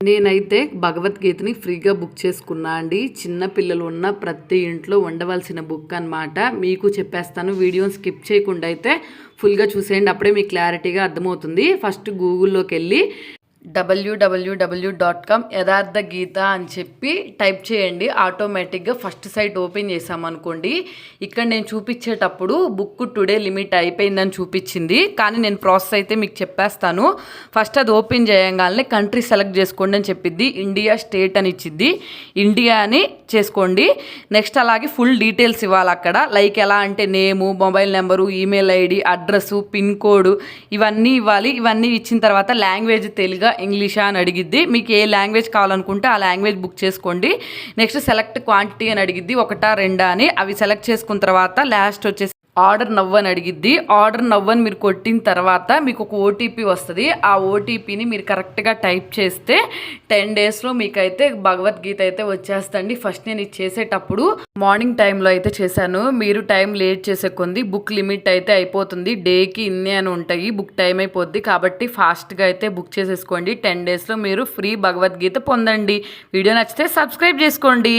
నేనైతే భగవద్గీతని ఫ్రీగా బుక్ చేసుకున్నా అండి. చిన్న పిల్లలు ఉన్న ప్రతి ఇంట్లో ఉండవలసిన బుక్ అనమాట. మీకు చెప్పేస్తాను, వీడియోని స్కిప్ చేయకుండా అయితే ఫుల్గా చూసేయండి, అప్పుడే మీకు క్లారిటీగా అర్థమవుతుంది. ఫస్ట్ గూగుల్లోకి వెళ్ళి www.com యథార్థ గీత అని చెప్పి టైప్ చేయండి. ఆటోమేటిక్గా ఫస్ట్ సైట్ ఓపెన్ చేసామనుకోండి, ఇక్కడ నేను చూపించేటప్పుడు బుక్ టుడే లిమిట్ అయిపోయిందని చూపించింది, కానీ నేను ప్రాసెస్ అయితే మీకు చెప్పేస్తాను. ఫస్ట్ అది ఓపెన్ చేయగానే కంట్రీ సెలెక్ట్ చేసుకోండి అని చెప్పిద్ది. ఇండియా స్టేట్ అని ఇచ్చిద్ది, ఇండియా అని చేసుకోండి. నెక్స్ట్ అలాగే ఫుల్ డీటెయిల్స్ ఇవ్వాలి అక్కడ, లైక్ ఎలా అంటే name, mobile number, email ID, address, pin code ఇవన్నీ ఇవ్వాలి. ఇవన్నీ ఇచ్చిన తర్వాత లాంగ్వేజ్ తెలుగు ఇంగ్లీషా అని అడిగిద్ది. మీకు ఏ లాంగ్వేజ్ కావాలనుకుంటే ఆ లాంగ్వేజ్ బుక్ చేసుకోండి. నెక్స్ట్ సెలెక్ట్ క్వాంటిటీ అని అడిగిద్ది, 1 2 అని. అవి సెలెక్ట్ చేసుకున్న తర్వాత లాస్ట్ వచ్చేసి ఆర్డర్ నవ్వు అని అడిగిద్ది. ఆర్డర్ నవ్వు అని మీరు కొట్టిన తర్వాత మీకు ఒక ఓటీపీ వస్తుంది. ఆ ఓటీపీని మీరు కరెక్ట్గా టైప్ చేస్తే 10 డేస్లో మీకైతే భగవద్గీత అయితే వచ్చేస్తండి. ఫస్ట్ నేను ఇది చేసేటప్పుడు మార్నింగ్ టైంలో అయితే చేశాను. మీరు టైం లేట్ చేసే కొంది బుక్ లిమిట్ అయితే అయిపోతుంది. డేకి ఇన్ని అని ఉంటాయి, బుక్ టైం అయిపోద్ది. కాబట్టి ఫాస్ట్గా అయితే బుక్ చేసేసుకోండి. 10 డేస్లో మీరు ఫ్రీ భగవద్గీత పొందండి. వీడియో నచ్చితే సబ్స్క్రైబ్ చేసుకోండి.